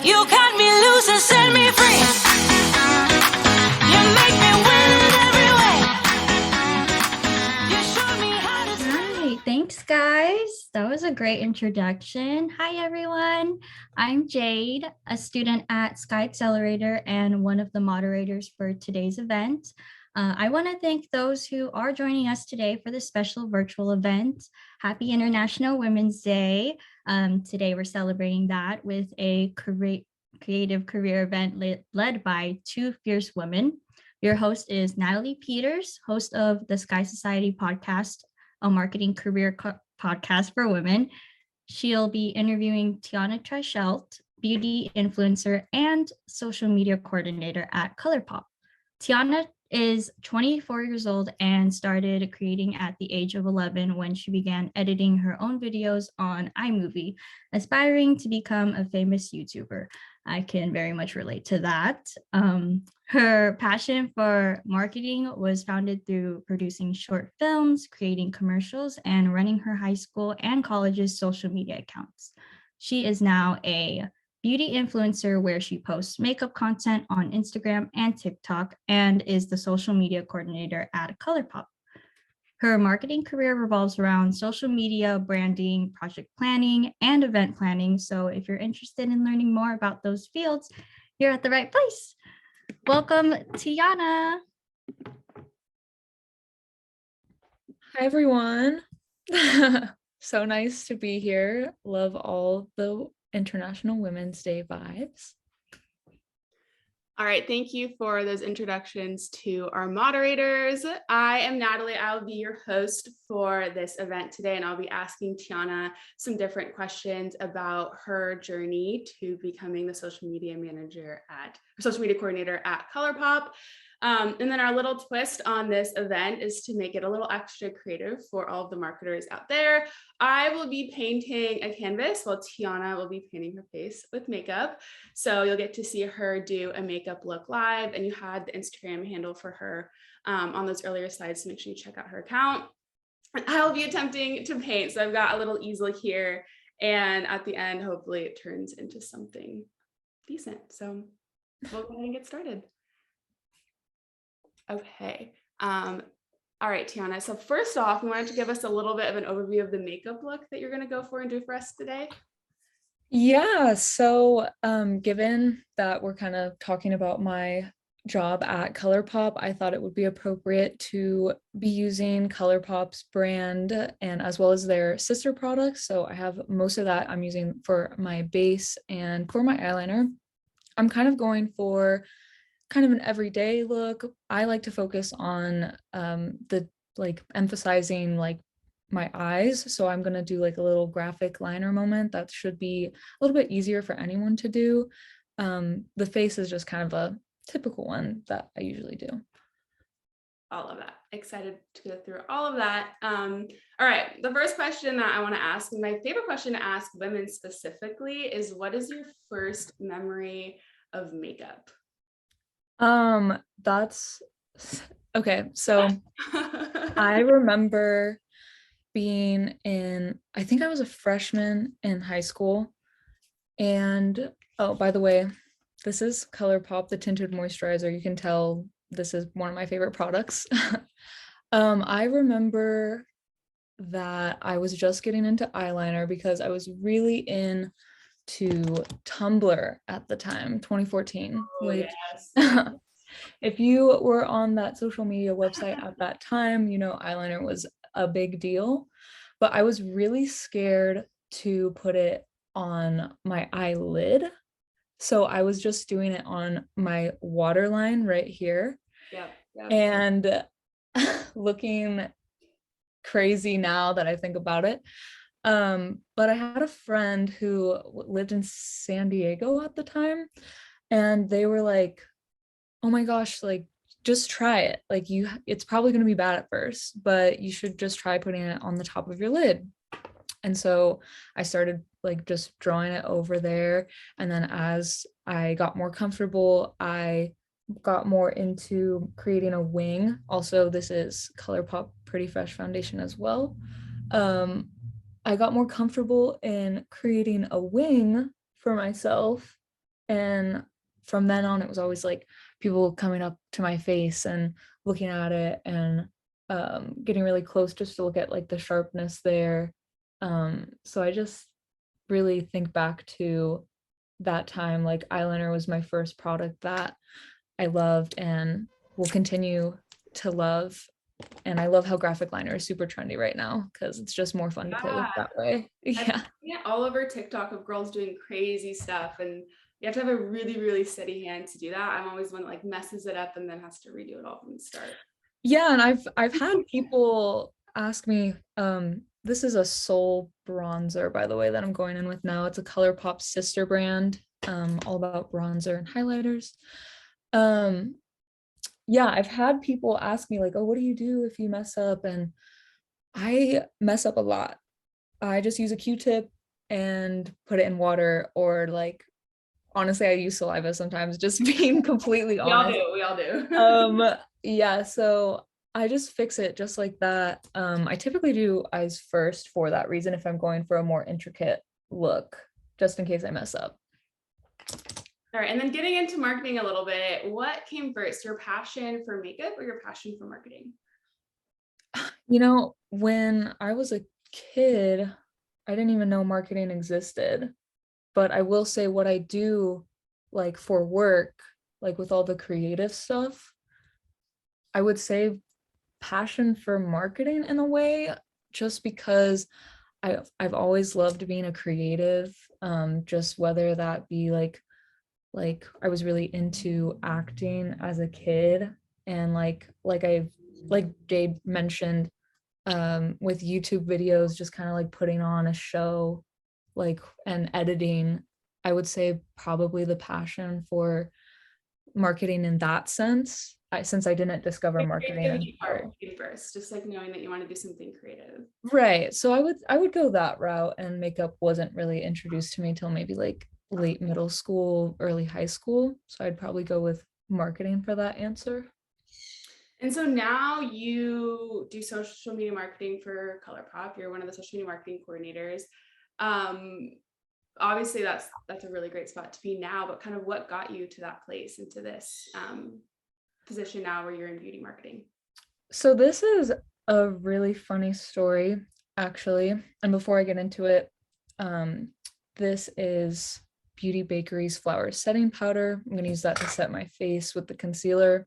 You cut me loose and set me free. You make me win every way. You showed me how to. Right. Thanks, guys. That was a great introduction. Hi, everyone. I'm Jade, a student at Sky Accelerator and one of the moderators for today's event. I want to thank those who are joining us today for this special virtual event. Happy International Women's Day. Today, we're celebrating that with a creative career event led by two fierce women. Your host is Natalie Peters, host of the Sky Society podcast, a marketing career podcast for women. She'll be interviewing Tianna Treichelt, beauty influencer and social media coordinator at Colourpop. Tianna is 24 years old and started creating at the age of 11 when she began editing her own videos on iMovie, aspiring to become a famous YouTuber. I can very much relate to that. Her passion for marketing was founded through producing short films, creating commercials, and running her high school and college's social media accounts. She is now a beauty influencer where she posts makeup content on Instagram and TikTok and is the social media coordinator at Colourpop. Her marketing career revolves around social media, branding, project planning, and event planning. So if you're interested in learning more about those fields, you're at the right place. Welcome, Tianna. Hi, everyone. So nice to be here. Love all the International Women's Day vibes. All right, thank you for those introductions to our moderators. I am Natalie. I'll be your host for this event today, and I'll be asking Tianna some different questions about her journey to becoming the social media coordinator at Colourpop. And then our little twist on this event is to make it a little extra creative for all of the marketers out there. I will be painting a canvas while Tianna will be painting her face with makeup. So you'll get to see her do a makeup look live, and you had the Instagram handle for her on those earlier slides, so make sure you check out her account. I'll be attempting to paint, so I've got a little easel here, and at the end, hopefully it turns into something decent. So we'll go ahead and get started. Okay. All right, Tianna. So first off, we wanted to give us a little bit of an overview of the makeup look that you're going to go for and do for us today. Yeah, so given that we're kind of talking about my job at Colourpop, I thought it would be appropriate to be using Colourpop's brand and as well as their sister products. So I have most of that I'm using for my base, and for my eyeliner, I'm kind of going for kind of an everyday look. I like to focus on emphasizing my eyes. So I'm going to do like a little graphic liner moment that should be a little bit easier for anyone to do. The face is just kind of a typical one that I usually do. All of that. Excited to go through all of that. All right. The first question that I want to ask, and my favorite question to ask women specifically, is what is your first memory of makeup? That's okay. So I remember being I think I was a freshman in high school. And oh, by the way, this is Colourpop, the tinted moisturizer. You can tell this is one of my favorite products. I remember that I was just getting into eyeliner because I was really into Tumblr at the time, 2014. Yes. If you were on that social media website at that time, eyeliner was a big deal, but I was really scared to put it on my eyelid. So I was just doing it on my waterline right here. Yeah. And looking crazy now that I think about it. But I had a friend who lived in San Diego at the time, and they were like, oh my gosh, like just try it. Like it's probably going to be bad at first, but you should just try putting it on the top of your lid. And so I started like just drawing it over there. And then as I got more comfortable, I got more into creating a wing. Also, this is Colourpop Pretty Fresh foundation as well. I got more comfortable in creating a wing for myself. And from then on, it was always like people coming up to my face and looking at it and getting really close just to look at like the sharpness there. So I just really think back to that time. Like eyeliner was my first product that I loved and will continue to love. And I love how graphic liner is super trendy right now because it's just more fun to play with that way. Yeah. Yeah, all over TikTok of girls doing crazy stuff, and you have to have a really, really steady hand to do that. I'm always one that like messes it up and then has to redo it all from the start. Yeah, and I've had people ask me, this is a Soul bronzer, by the way, that I'm going in with now. It's a Colourpop sister brand, all about bronzer and highlighters. Yeah, I've had people ask me like, oh, what do you do if you mess up? And I mess up a lot. I just use a Q-tip and put it in water, or like honestly, I use saliva sometimes, just being completely We all honest. do. We all do. Yeah, so I just fix it just like that. I typically do eyes first for that reason if I'm going for a more intricate look, just in case I mess up. All right, and then getting into marketing a little bit, what came first, your passion for makeup or your passion for marketing? You know, when I was a kid, I didn't even know marketing existed. But I will say what I do like for work, like with all the creative stuff, I would say passion for marketing in a way, just because I've always loved being a creative, just whether that be like I was really into acting as a kid, and like Jade mentioned, with YouTube videos, just kind of like putting on a show, like, and editing. I would say probably the passion for marketing in that sense. Since I didn't discover The marketing creativity part until came first, just like knowing that you want to do something creative. right. So I would go that route, and makeup wasn't really introduced to me till maybe like late middle school, early high school. So I'd probably go with marketing for that answer. And so now you do social media marketing for Colourpop. You're one of the social media marketing coordinators. Um, Obviously that's a really great spot to be now, but kind of what got you to that place, into this position now where you're in beauty marketing? So this is a really funny story, actually. And before I get into it, um, this is Beauty Bakery's flower setting powder. I'm going to use that to set my face with the concealer.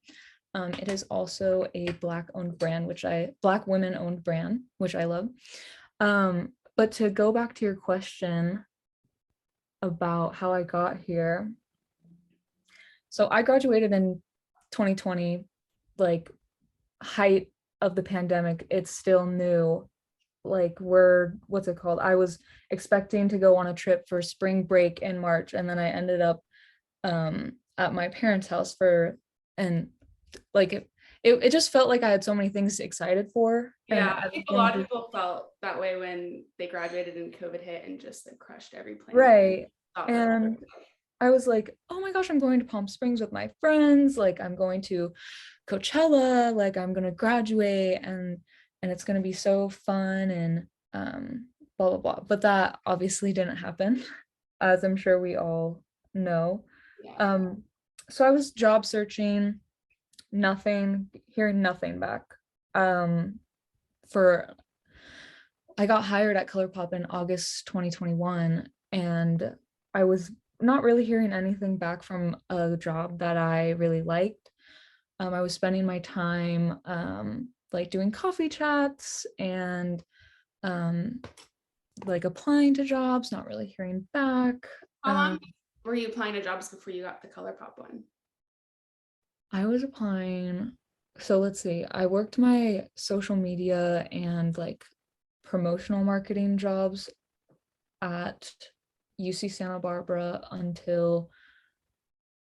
It is also a Black women owned brand, which I love. But to go back to your question about how I got here. So I graduated in 2020, like height of the pandemic. It's still new. Like what's it called? I was expecting to go on a trip for spring break in March, and then I ended up at my parents' house and like it just felt like I had so many things excited for. And Yeah, I think a lot of people felt that way when they graduated and COVID hit and just like crushed every plan. right. Thought that- And I was like, oh my gosh, I'm going to Palm Springs with my friends. Like I'm going to Coachella, like I'm gonna graduate, and it's gonna be so fun, and blah blah blah. But that obviously didn't happen, as I'm sure we all know. Yeah. So I was job searching, hearing nothing back. For I got hired at Colourpop in August 2021, and I was not really hearing anything back from a job that I really liked. I was spending my time like doing coffee chats and like applying to jobs, not really hearing back. How long were you applying to jobs before you got the Colourpop one? I was applying. So let's see, I worked my social media and like promotional marketing jobs at UC Santa Barbara until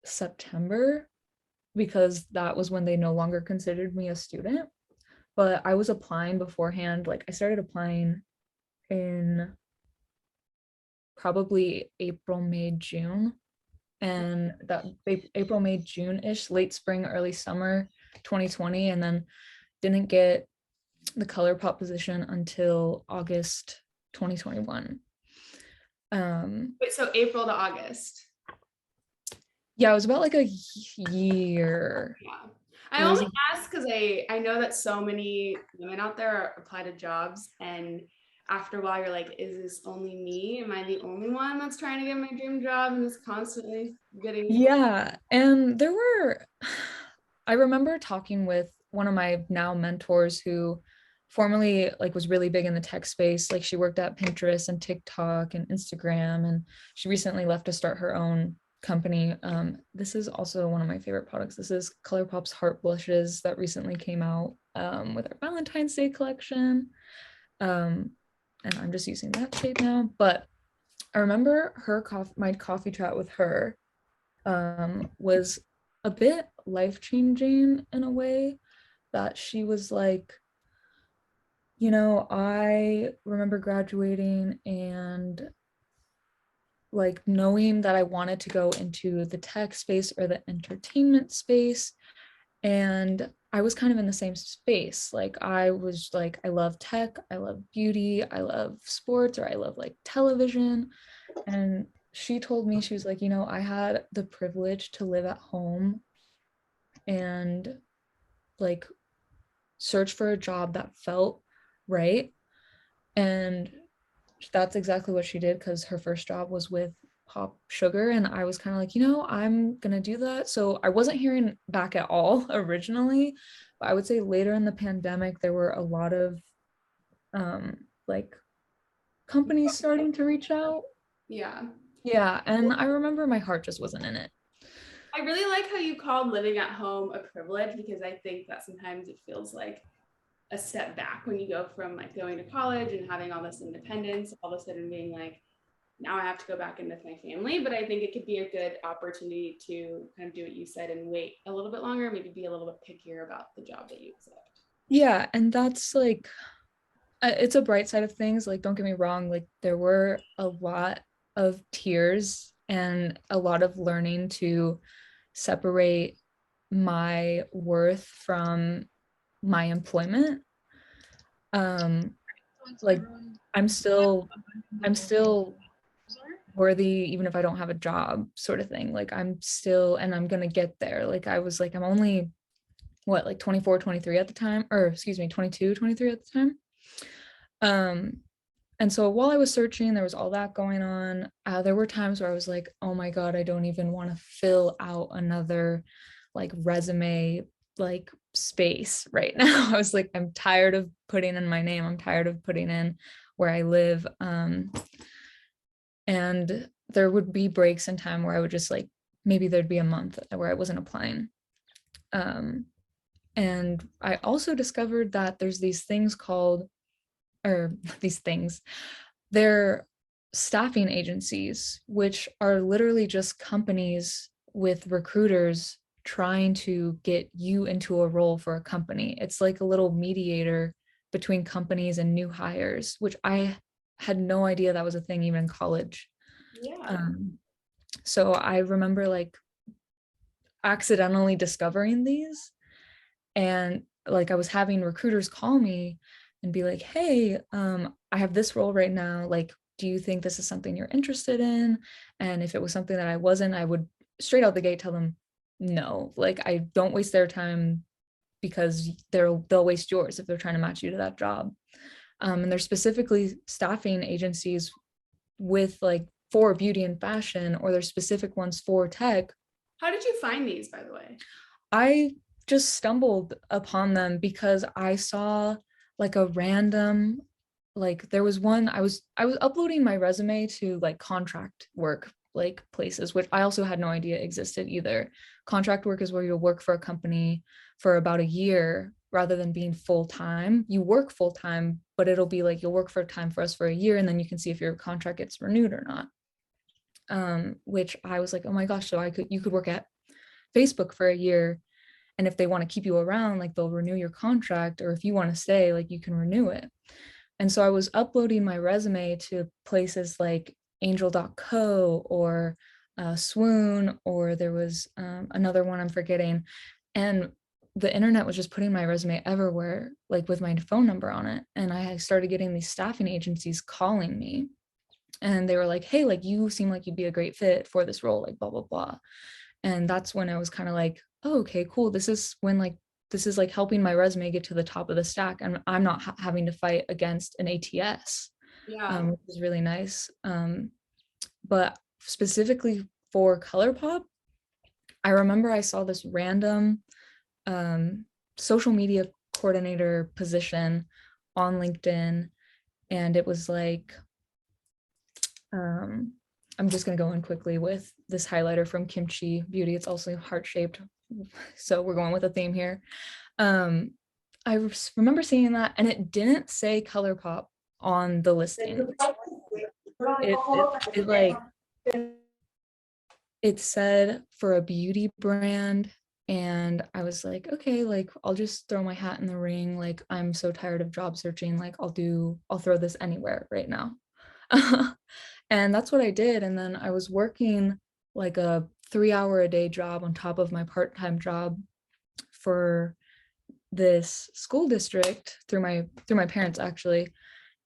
September, because that was when they no longer considered me a student. But I was applying beforehand. Like I started applying in probably April, May, June. And that April, May, June-ish, late spring, early summer 2020, and then didn't get the Colourpop position until August 2021. Wait, so April to August. Yeah, it was about like a year. Yeah. I It was only ask because I know that so many women out there apply to jobs, and after a while you're like, is this only me? Am I the only one that's trying to get my dream job and is constantly getting Yeah, and there were, I remember talking with one of my now mentors who formerly like was really big in the tech space. Like she worked at Pinterest and TikTok and Instagram, and she recently left to start her own company. This is also one of my favorite products. This is Colourpop's Heart Blushes that recently came out with our Valentine's Day collection. And I'm just using that shade now, but I remember my coffee chat with her was a bit life-changing in a way that she was like, I remember graduating and like knowing that I wanted to go into the tech space or the entertainment space. And I was kind of in the same space. Like I was like, I love tech, I love beauty, I love sports, or I love like television. And she told me, she was like, I had the privilege to live at home and like search for a job that felt right. And that's exactly what she did because her first job was with Pop Sugar. And I was kind of like, I'm going to do that. So I wasn't hearing back at all originally. But I would say later in the pandemic, there were a lot of like companies starting to reach out. yeah. Yeah. And I remember my heart just wasn't in it. I really like how you called living at home a privilege, because I think that sometimes it feels like a step back when you go from like going to college and having all this independence, all of a sudden being like, now I have to go back in with my family. But I think it could be a good opportunity to kind of do what you said and wait a little bit longer, maybe be a little bit pickier about the job that you accept. Yeah. And that's like, it's a bright side of things. Like, don't get me wrong, like there were a lot of tears and a lot of learning to separate my worth from my employment. Like I'm still worthy even if I don't have a job, sort of thing. Like I'm still, and I'm gonna get there. Like I was like, I'm only what, like 24, 23 at the time, or excuse me, 22, 23 at the time. um and so while I was searching, there was all that going on. There were times where I was like, oh my God, I don't even want to fill out another like resume like space right now. I was like, I'm tired of putting in my name. I'm tired of putting in where I live. And there would be breaks in time where I would just like, maybe there'd be a month where I wasn't applying. And I also discovered that there's these things called, or these things, they're staffing agencies, which are literally just companies with recruiters trying to get you into a role for a company. It's like a little mediator between companies and new hires, which I had no idea that was a thing even in college. Yeah. So I remember like accidentally discovering these, and like I was having recruiters call me and be like, hey, I have this role right now, like do you think this is something you're interested in? And if it was something that I wasn't, I would straight out the gate tell them no. Like I don't waste their time, because they'll waste yours if they're trying to match you to that job. And they're specifically staffing agencies with like for beauty and fashion, or there's specific ones for tech. How did you find these, by the way? I just stumbled upon them because I saw like a random, like there was one, I was uploading my resume to like contract work like places, which I also had no idea existed either. Contract work is where you'll work for a company for about a year rather than being full time. You work full time, but it'll be like you'll work for time for us for a year, and then you can see if your contract gets renewed or not. Which I was like, oh my gosh, so you could work at Facebook for a year, and if they want to keep you around, like they'll renew your contract, or if you want to stay, like you can renew it. And so I was uploading my resume to places like angel.co or Swoon, or there was another one I'm forgetting. And the internet was just putting my resume everywhere, like with my phone number on it. And I started getting these staffing agencies calling me. And they were like, hey, like you seem like you'd be a great fit for this role, like blah, blah, blah. And that's when I was kind of like, oh, okay, cool. This is like helping my resume get to the top of the stack, and I'm not having to fight against an ATS, Yeah. which is really nice. But specifically for Colourpop, I remember I saw this random social media coordinator position on LinkedIn, and it was like, I'm just gonna go in quickly with this highlighter from Kimchi Beauty. It's also heart-shaped, so we're going with a theme here. I remember seeing that, and it didn't say Colourpop on the listing. It like, it said for a beauty brand, and I was like, okay, like I'll just throw my hat in the ring. Like, I'm so tired of job searching. Like, I'll throw this anywhere right now. And that's what I did. And then I was working like a 3 hour a day job on top of my part-time job for this school district through my parents, actually.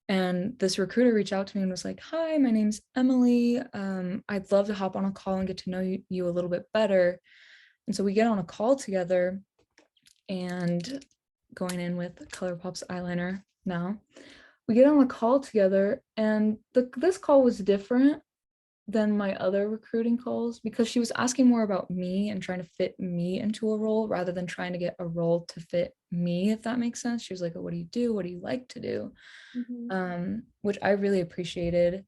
And this recruiter reached out to me and was like, hi, my name's Emily. I'd love to hop on a call and get to know you a little bit better. And so we get on a call together, and going in with Colourpop's eyeliner now, we get on a call together, and this call was different than my other recruiting calls because she was asking more about me and trying to fit me into a role rather than trying to get a role to fit me, if that makes sense. She was like, oh, what do you do? What do you like to do? Which I really appreciated.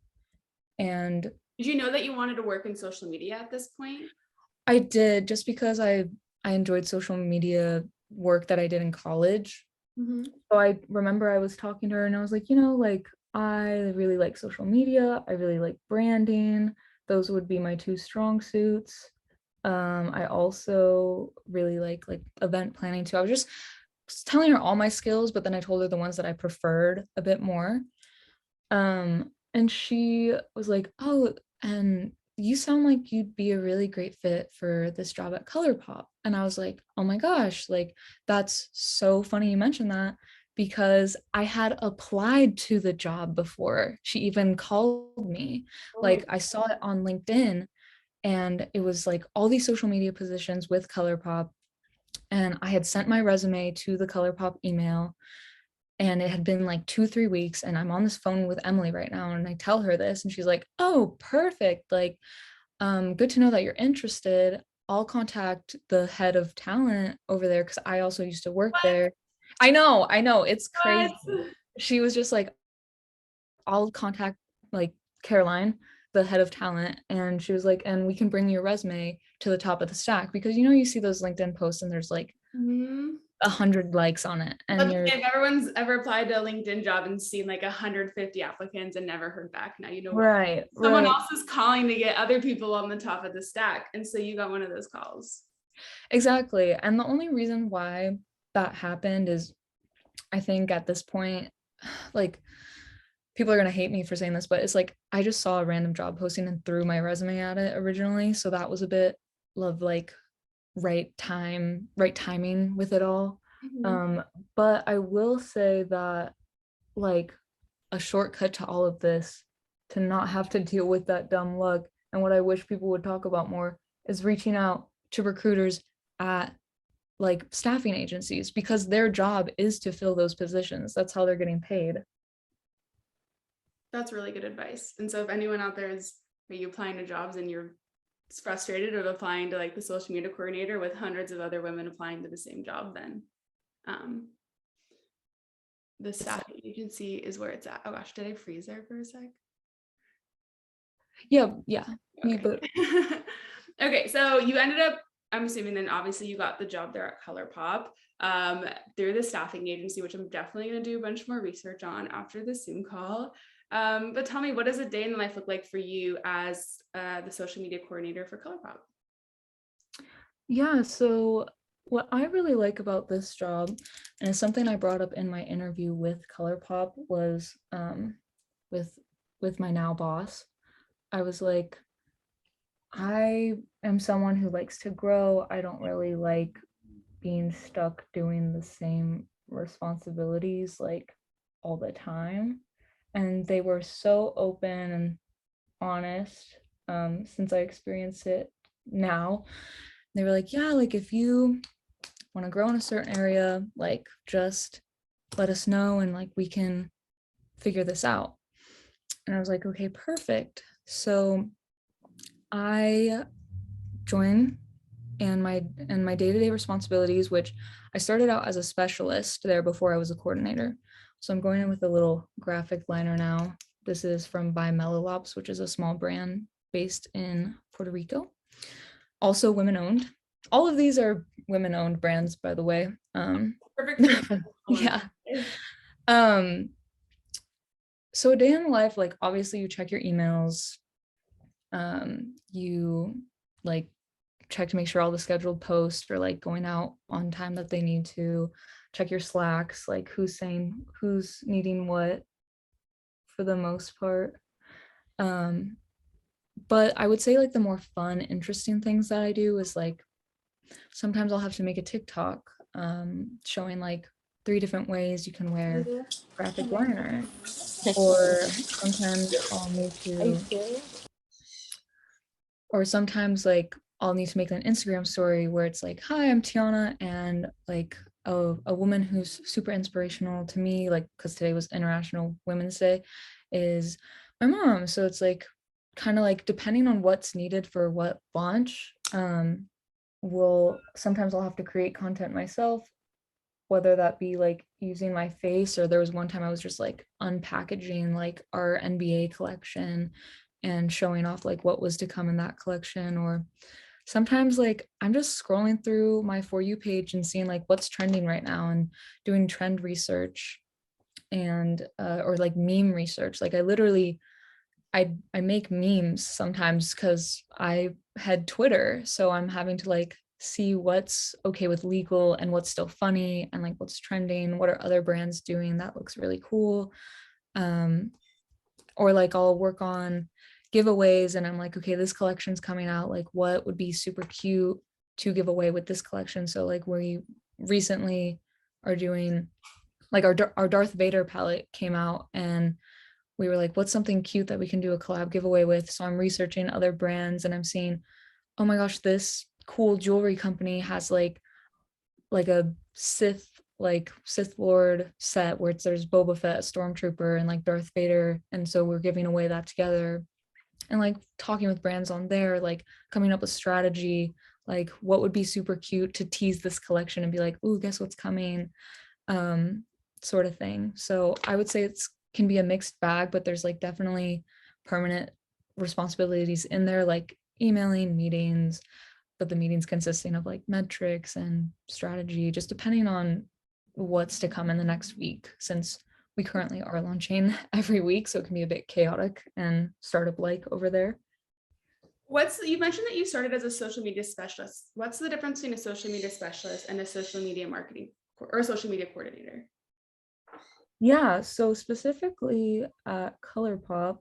And Did you know that you wanted to work in social media at this point? I did, just because I enjoyed social media work that I did in college. So I remember I was talking to her and I was like, like, I really like social media. I really like branding. Those would be my two strong suits. I also really like event planning too. I was just telling her all my skills, but then I told her the ones that I preferred a bit more. And she was like, oh, and you sound like you'd be a really great fit for this job at Colourpop. And I was like, oh my gosh, like, that's so funny you mentioned that, because I had applied to the job before she even called me. Like, I saw it on LinkedIn, and it was like all these social media positions with Colourpop. And I had sent my resume to the Colourpop email, and it had been like 2-3 weeks, and I'm on this phone with Emily right now, and I tell her this, and she's like, oh, perfect, like, good to know that you're interested. I'll contact the head of talent over there, because I also used to work there. I know, it's crazy. She was just like, I'll contact like Caroline, the head of talent, and she was like, and we can bring your resume to the top of the stack, because you see those LinkedIn posts and there's like 100 likes on it, and you're, If everyone's ever applied to a LinkedIn job and seen like 150 applicants and never heard back, now you know right, someone else is calling to get other people on the top of the stack, and so you got one of those calls. Exactly. And the only reason why that happened is, I think at this point, like, people are gonna hate me for saying this, but it's like, I just saw a random job posting and threw my resume at it originally, so that was a bit of like right timing with it all. But I will say that, like, a shortcut to all of this, to not have to deal with that dumb luck, and what I wish people would talk about more, is reaching out to recruiters at like staffing agencies, because their job is to fill those positions. That's how they're getting paid. That's really good advice. And so if anyone out there is, are you applying to jobs and you're frustrated of applying to like the social media coordinator with hundreds of other women applying to the same job, then the staffing agency is where it's at. Oh gosh, did I freeze there for a sec? Yeah. Okay. But Okay, so you ended up, I'm assuming then obviously you got the job there at Colourpop through the staffing agency, which I'm definitely going to do a bunch more research on after the Zoom call. But tell me, what does a day in the life look like for you as the social media coordinator for Colourpop? yeah, so what I really like about this job, and it's something I brought up in my interview with Colourpop, was with my now boss. I was like, I am someone who likes to grow. I don't really like being stuck doing the same responsibilities like all the time. And they were so open and honest, since I experienced it now. They were like, yeah, like if you want to grow in a certain area, like just let us know and like we can figure this out. And I was like, okay, perfect. So I joined, and my day-to-day responsibilities, which I started out as a specialist there before I was a coordinator. So I'm going in with a little graphic liner now. This is from By Melolops, which is a small brand based in Puerto Rico. Also women owned. All of these are women owned brands, by the way. Perfect. Yeah. So a day in the life, like obviously you check your emails, you like check to make sure all the scheduled posts are like going out on time that they need to, check your slacks, like who's needing what for the most part. But I would say like the more fun, interesting things that I do is like sometimes I'll have to make a TikTok showing like 3 different ways you can wear graphic liner, or sometimes I'll need to, or sometimes like I'll need to make an Instagram story where it's like, hi, I'm Tianna, and like a woman who's super inspirational to me, like because today was International Women's Day, is my mom. So it's like kind of like depending on what's needed for what launch, sometimes I'll have to create content myself, whether that be like using my face, or there was one time I was just like unpackaging like our NBA collection and showing off like what was to come in that collection. Or sometimes like I'm just scrolling through my For You page and seeing like what's trending right now and doing trend research, and or like meme research. Like I make memes sometimes because I had Twitter, so I'm having to like see what's okay with legal and what's still funny, and like what's trending, what are other brands doing that looks really cool. Or like I'll work on giveaways and I'm like, okay, this collection's coming out, like what would be super cute to give away with this collection. So like we recently are doing like our Darth Vader palette came out, and we were like, what's something cute that we can do a collab giveaway with? So I'm researching other brands and I'm seeing, oh my gosh, this cool jewelry company has like a Sith Lord set where there's Boba Fett, a stormtrooper, and like Darth Vader. And so we're giving away that together, and like talking with brands on there, like coming up with strategy, like what would be super cute to tease this collection and be like, ooh, guess what's coming, sort of thing. So I would say it's can be a mixed bag, but there's like definitely permanent responsibilities in there, like emailing, meetings, but the meetings consisting of like metrics and strategy, just depending on what's to come in the next week, since we currently are launching every week, so it can be a bit chaotic and startup like over there. You mentioned that you started as a social media specialist. What's the difference between a social media specialist and a social media marketing or a social media coordinator? Yeah, so specifically at Colourpop,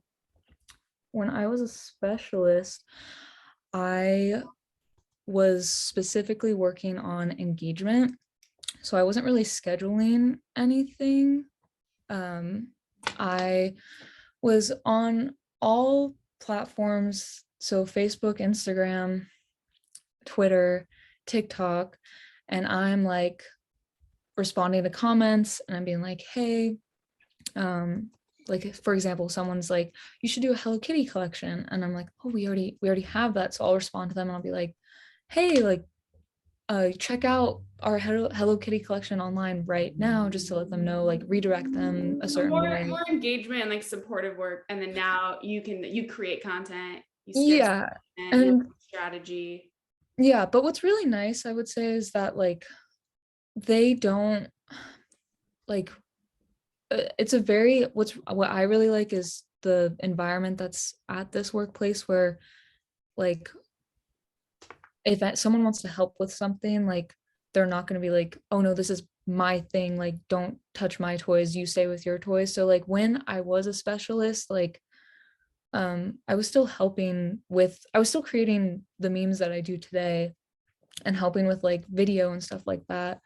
when I was a specialist, I was specifically working on engagement. So I wasn't really scheduling anything. I was on all platforms, so Facebook, Instagram, Twitter, TikTok, and I'm like responding to comments and I'm being like, hey, like for example, someone's like, you should do a Hello Kitty collection, and I'm like, oh, we already have that. So I'll respond to them and I'll be like, hey, like check out our Hello Kitty collection online right now, just to let them know, like redirect them a certain way. More engagement and like supportive work, and then now you create content, you Yeah, content, you and strategy. yeah, but what's really nice, I would say, is that like they don't like it's a very what I really like is the environment that's at this workplace, where like if someone wants to help with something, like they're not going to be like, oh no, this is my thing, like don't touch my toys, you stay with your toys. So like when I was a specialist, like I was still creating the memes that I do today and helping with like video and stuff like that,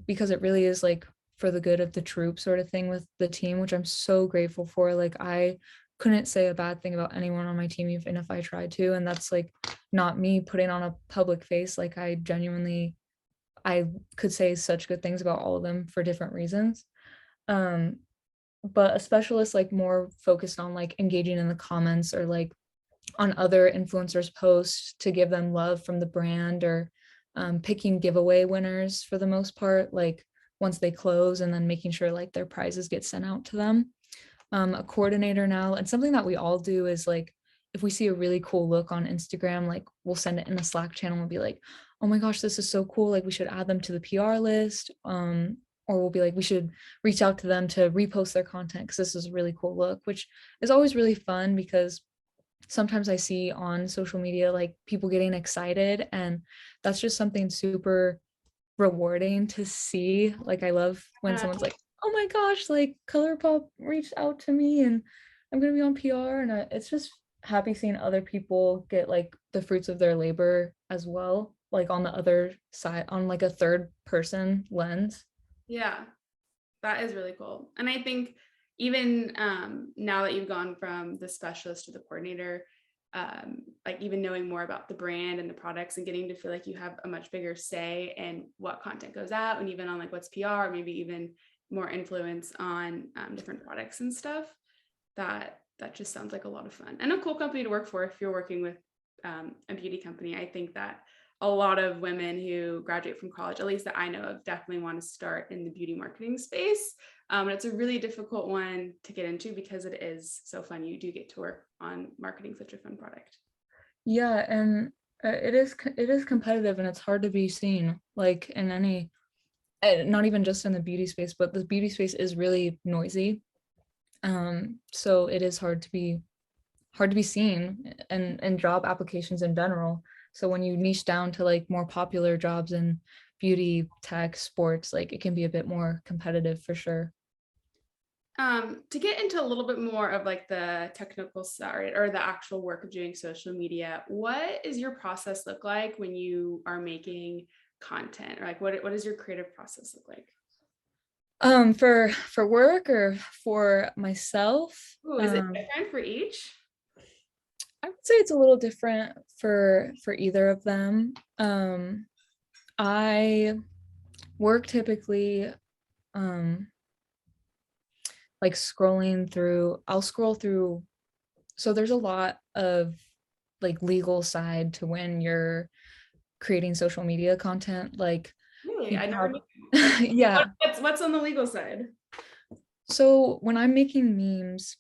because it really is like for the good of the troop sort of thing with the team, which I'm so grateful for. Like I couldn't say a bad thing about anyone on my team, even if I tried to, and that's like not me putting on a public face. Like I could say such good things about all of them for different reasons. But a specialist like more focused on like engaging in the comments or like on other influencers' posts to give them love from the brand, or picking giveaway winners for the most part, like once they close, and then making sure like their prizes get sent out to them. A coordinator now, and something that we all do is like, if we see a really cool look on Instagram, like we'll send it in the Slack channel and be like, oh my gosh, this is so cool, like we should add them to the PR list. Or we'll be like, we should reach out to them to repost their content because this is a really cool look, which is always really fun because sometimes I see on social media like people getting excited, and that's just something super rewarding to see. Like I love when someone's like, oh my gosh, like Colourpop reached out to me and I'm gonna be on PR, and it's just happy seeing other people get like the fruits of their labor as well, like on the other side, on like a third person lens. Yeah, that is really cool. And I think even now that you've gone from the specialist to the coordinator, like even knowing more about the brand and the products and getting to feel like you have a much bigger say in what content goes out, and even on like what's PR, maybe even more influence on different products and stuff, that just sounds like a lot of fun and a cool company to work for if you're working with a beauty company. I think that a lot of women who graduate from college, at least that I know of, definitely want to start in the beauty marketing space. And it's a really difficult one to get into because it is so fun. You do get to work on marketing such a fun product. Yeah, and it is competitive, and it's hard to be seen like in any, not even just in the beauty space, but the beauty space is really noisy. So it is hard to be seen, and job applications in general. So when you niche down to like more popular jobs in beauty, tech, sports, like it can be a bit more competitive for sure. To get into a little bit more of like the technical side or the actual work of doing social media, what is your process look like when you are making content? Or like what does your creative process look like? For work or for myself, Ooh, is it different for each? I would say it's a little different for either of them. I work typically like scrolling through, I'll scroll through, so there's a lot of like legal side to when you're creating social media content, like Really? you I never have knew. Like, yeah. what's on the legal side? So when I'm making memes,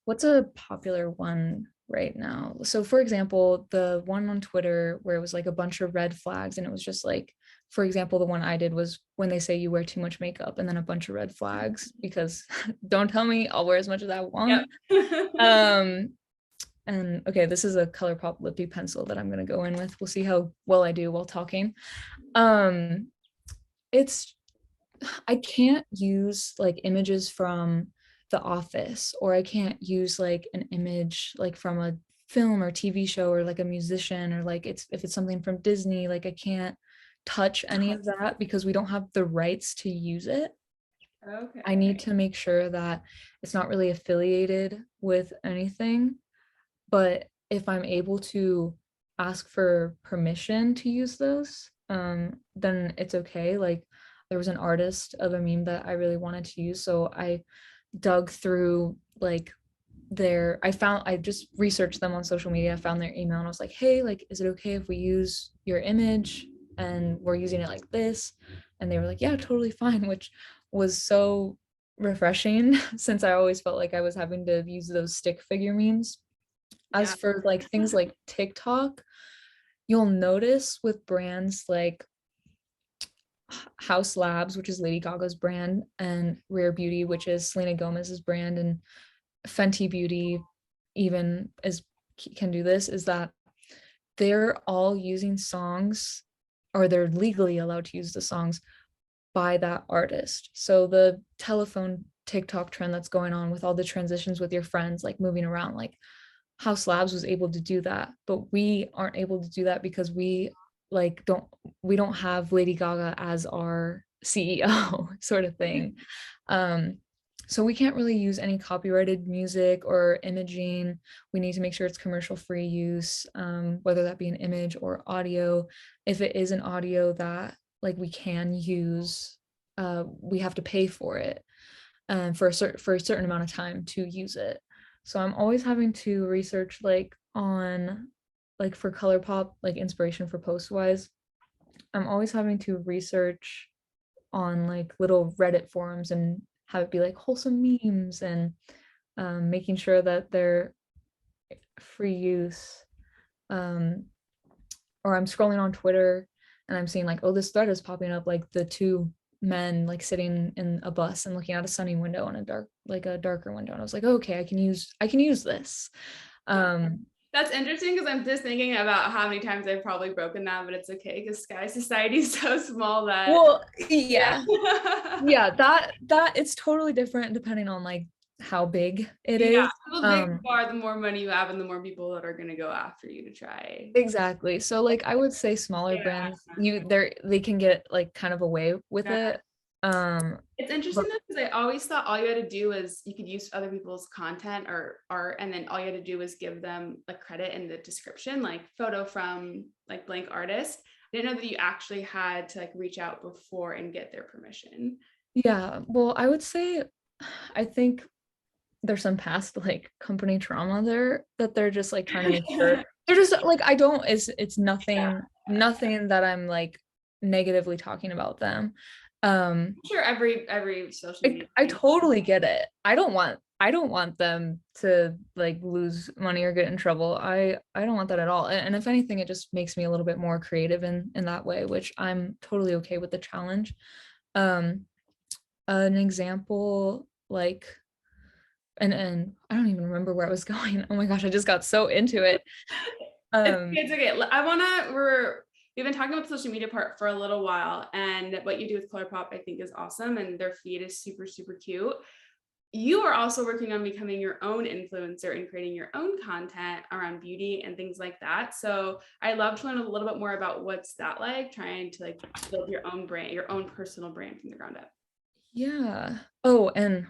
what's a popular one right now? So for example, the one on Twitter where it was like a bunch of red flags, and it was just like, for example, the one I did was when they say you wear too much makeup, and then a bunch of red flags, because don't tell me, I'll wear as much as I want. Yep. Um, and okay, this is a Colourpop lippy pencil that I'm gonna go in with. We'll see how well I do while talking. It's I can't use like images from The Office, or I can't use like an image like from a film or TV show, or like a musician, or like if it's something from Disney, like I can't touch any of that because we don't have the rights to use it. Okay. I need to make sure that it's not really affiliated with anything, but if I'm able to ask for permission to use those, then it's okay. Like there was an artist of a meme that I really wanted to use, so I dug through like I just researched them on social media, I found their email, and I was like, hey, like, is it okay if we use your image and we're using it like this? And they were like, yeah, totally fine, which was so refreshing since I always felt like I was having to use those stick figure memes. As Yeah. for like things like TikTok, you'll notice with brands like House Labs, which is Lady Gaga's brand, and Rare Beauty, which is Selena Gomez's brand, and Fenty Beauty even can do this, is that they're all using songs, or they're legally allowed to use the songs by that artist. So the telephone TikTok trend that's going on with all the transitions with your friends, like moving around, like House Labs was able to do that, but we aren't able to do that because like we don't have Lady Gaga as our CEO sort of thing. so we can't really use any copyrighted music or imaging. We need to make sure it's commercial free use, whether that be an image or audio. If it is an audio that like we can use, we have to pay for it for a certain amount of time to use it. So I'm always having to research like on like for Colourpop, like inspiration for post wise. I'm always having to research on like little Reddit forums and have it be like wholesome memes and making sure that they're free use. Um, or I'm scrolling on Twitter and I'm seeing like, oh, this thread is popping up like the two men like sitting in a bus and looking out a sunny window and a darker window. And I was like, okay, I can use this. That's interesting because I'm just thinking about how many times I've probably broken that, but it's okay because Sky Society is so small that Well, yeah. Yeah, that it's totally different depending on like how big it yeah, is. the bigger you are, the more money you have and the more people that are going to go after you to try. Exactly. So like I would say smaller brands, they can get like kind of away with it. It's interesting though, because I always thought all you had to do was you could use other people's content or art, and then all you had to do was give them like credit in the description, like photo from like blank artist. I didn't know that you actually had to like reach out before and get their permission. Yeah, well, I would say I think there's some past like company trauma there that they're just like trying to make sure they're just like it's nothing that I'm like negatively talking about them. I'm sure every social media I totally get it. I don't want them to like lose money or get in trouble. I don't want that at all. And if anything, it just makes me a little bit more creative in that way, which I'm totally okay with the challenge. An example like and I don't even remember where I was going. Oh my gosh, I just got so into it. It's okay. We've been talking about the social media part for a little while, and what you do with Colourpop, I think, is awesome, and their feed is super, super cute. You are also working on becoming your own influencer and creating your own content around beauty and things like that. So I'd love to learn a little bit more about what's that like, trying to like build your own brand, your own personal brand from the ground up. Yeah. Oh, and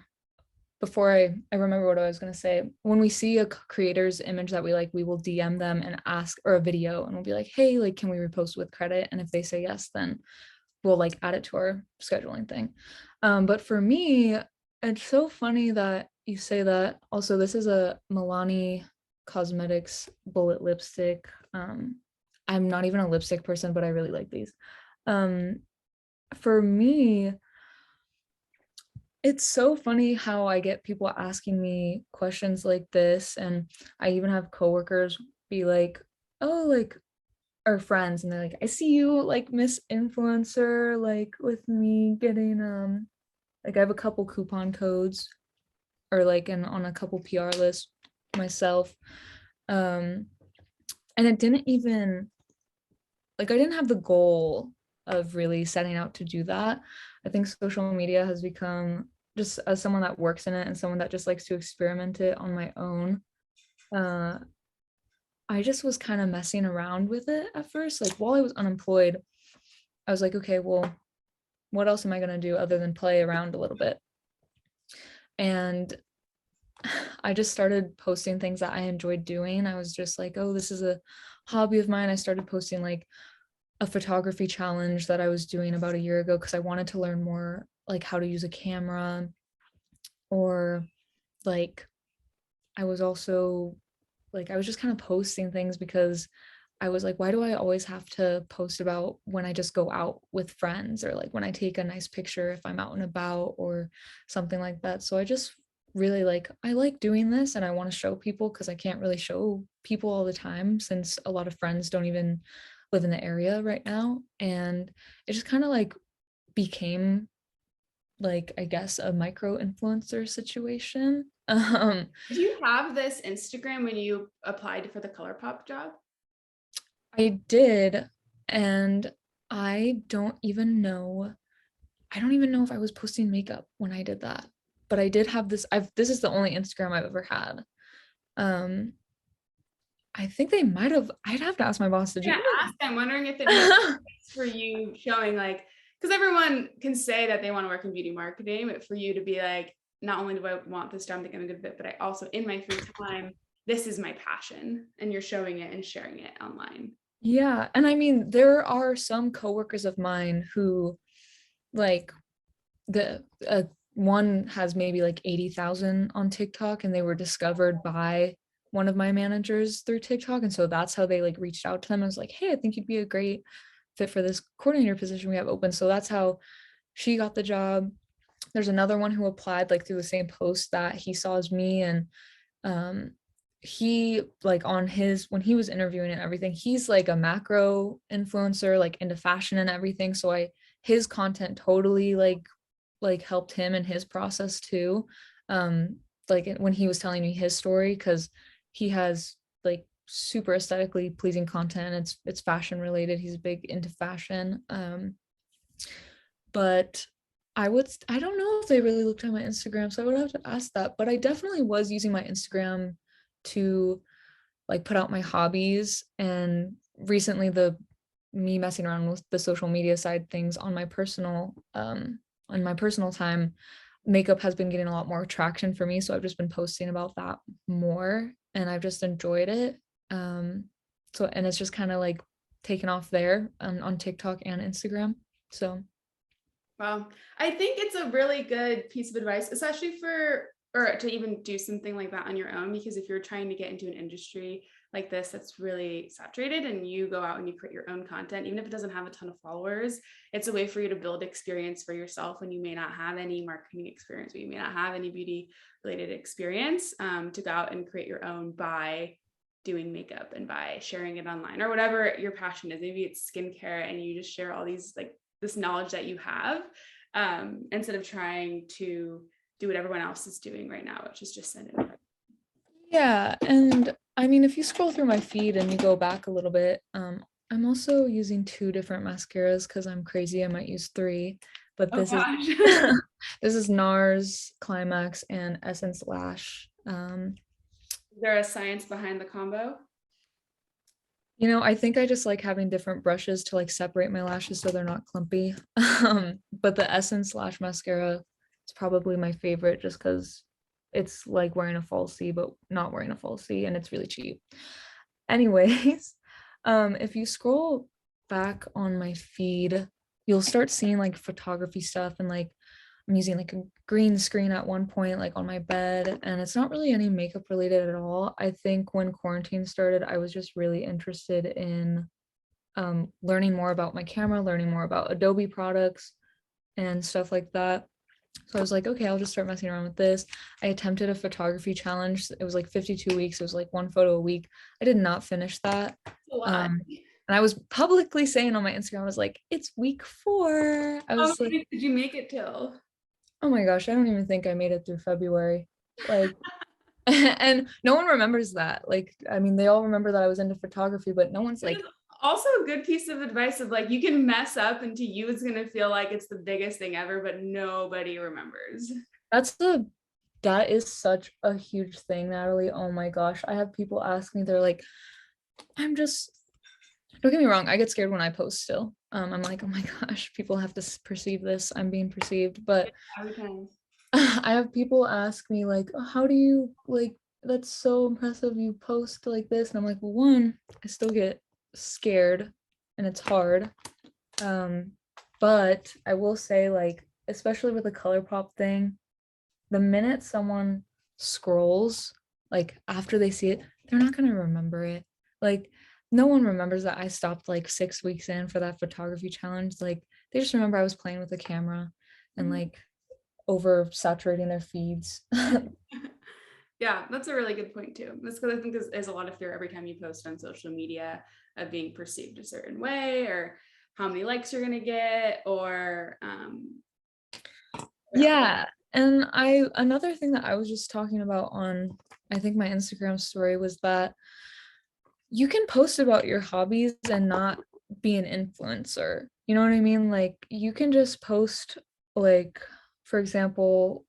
before I remember what I was going to say, when we see a creator's image that we like, we will DM them and ask, or a video, and we'll be like, hey, like, can we repost with credit? And if they say yes, then we'll like add it to our scheduling thing. But for me, it's so funny that you say that. Also, this is a Milani Cosmetics bullet lipstick. I'm not even a lipstick person, but I really like these. For me, it's so funny how I get people asking me questions like this, and I even have coworkers be like, oh, like, or friends, and they're like, I see you like Miss Influencer, like with me getting like I have a couple coupon codes or like on a couple PR lists myself. And it didn't even like I didn't have the goal of really setting out to do that. I think social media has become, just as someone that works in it and someone that just likes to experiment it on my own, I just was kind of messing around with it at first. Like while I was unemployed, I was like, okay, well, what else am I going to do other than play around a little bit? And I just started posting things that I enjoyed doing. I was just like, oh, this is a hobby of mine. I started posting like a photography challenge that I was doing about a year ago because I wanted to learn more like how to use a camera. Or like I was also like I was just kind of posting things because I was like, why do I always have to post about when I just go out with friends, or like when I take a nice picture if I'm out and about or something like that. So I just really like I like doing this, and I want to show people because I can't really show people all the time since a lot of friends don't even live in the area right now. And it just kind of like became like I guess a micro influencer situation. Did you have this Instagram when you applied for the Colourpop job? I did, and I don't even know if I was posting makeup when I did that, but I did have this is the only Instagram I've ever had. I think they might have, I'd have to ask my boss to do. Yeah, ask. I'm wondering if it makes sense for you showing like, because everyone can say that they want to work in beauty marketing, but for you to be like, not only do I want this job, I think I'm a good fit, but I also, in my free time, this is my passion, and you're showing it and sharing it online. Yeah, and I mean, there are some coworkers of mine who, like, the one has maybe like 80,000 on TikTok, and they were discovered by one of my managers through TikTok, and so that's how they like reached out to them. I was like, hey, I think you'd be a great fit for this coordinator position we have open. So that's how she got the job. There's another one who applied like through the same post that he saw as me, and um he like on his when he was interviewing and everything, he's like a macro influencer, like into fashion and everything, so his content totally like helped him in his process too, like when he was telling me his story, because he has like super aesthetically pleasing content. It's fashion related, he's big into fashion, but I don't know if they really looked at my Instagram, so I would have to ask that. But I definitely was using my Instagram to like put out my hobbies. And recently me messing around with the social media side things on my personal time, makeup has been getting a lot more traction for me. So I've just been posting about that more, and I've just enjoyed it. So and it's just kind of like taken off there on TikTok and Instagram. So Well, I think it's a really good piece of advice, especially or to even do something like that on your own, because if you're trying to get into an industry like this that's really saturated, and you go out and you create your own content, even if it doesn't have a ton of followers, it's a way for you to build experience for yourself when you may not have any marketing experience, or you may not have any beauty related experience, to go out and create your own by doing makeup and by sharing it online, or whatever your passion is. Maybe it's skincare, and you just share all these like this knowledge that you have, instead of trying to do what everyone else is doing right now, which is just send it. yeah, and I mean, if you scroll through my feed and you go back a little bit, I'm also using 2 different mascaras because I'm crazy. I might use 3, but Oh this is gosh. this is NARS, Climax, and Essence Lash. Is there a science behind the combo? You know, I think I just like having different brushes to like separate my lashes so they're not clumpy. But the Essence Lash Mascara is probably my favorite just because it's like wearing a falsie, but not wearing a falsie, and it's really cheap. Anyways, if you scroll back on my feed, you'll start seeing like photography stuff, and like I'm using like a green screen at one point, like on my bed, and it's not really any makeup related at all. I think when quarantine started, I was just really interested in learning more about my camera, learning more about Adobe products and stuff like that. So I was like, okay, I'll just start messing around with this. I attempted a photography challenge. It was like 52 weeks. It was like 1 photo a week. I did not finish that. A lot. And I was publicly saying on my Instagram, I was like, it's week 4. I How was like, many did you make it till? oh my gosh, I don't even think I made it through February. Like, and no one remembers that. Like, I mean, they all remember that I was into photography, but no one's like, Also a good piece of advice of like, you can mess up, and to you it's going to feel like it's the biggest thing ever, but nobody remembers. that is such a huge thing, Natalie. Oh my gosh. I have people ask me, they're like, I'm just, don't get me wrong, I get scared when I post still. I'm like, oh my gosh, people have to perceive this. I'm being perceived. But Every time. I have people ask me like, "Oh, how do you like, that's so impressive, you post like this." And I'm like, well, one, I still get scared and it's hard. But I will say, like, especially with the Colourpop thing, the minute someone scrolls, like after they see it, they're not gonna remember it. Like, no one remembers that I stopped like 6 weeks in for that photography challenge. Like, they just remember I was playing with the camera and like over saturating their feeds. Yeah, that's a really good point too. That's because I think there's a lot of fear every time you post on social media of being perceived a certain way, or how many likes you're gonna get, or Yeah. And another thing that I was just talking about on, I think, my Instagram story was that you can post about your hobbies and not be an influencer. You know what I mean? Like, you can just post, like, for example,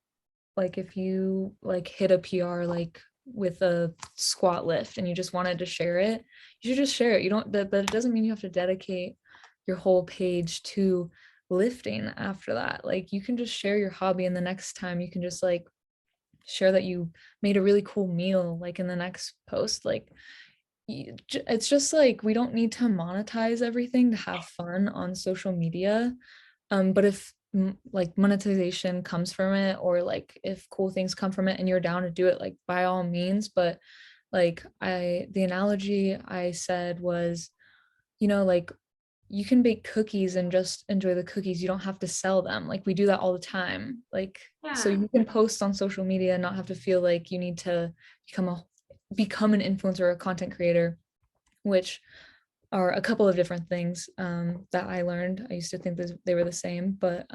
like if you like hit a PR like with a squat lift and you just wanted to share it, you should just share it. You don't that, but it doesn't mean you have to dedicate your whole page to lifting after that. Like, you can just share your hobby, and the next time you can just like share that you made a really cool meal like in the next post. Like it's just like we don't need to monetize everything to have fun on social media. But if like monetization comes from it, or like if cool things come from it and you're down to do it, like by all means. But like the analogy I said was, like you can bake cookies and just enjoy the cookies. You don't have to sell them. Like we do that all the time. Like so Yeah. you can post on social media and not have to feel like you need to become an influencer or a content creator, which are a couple of different things that I learned. I used to think they were the same, but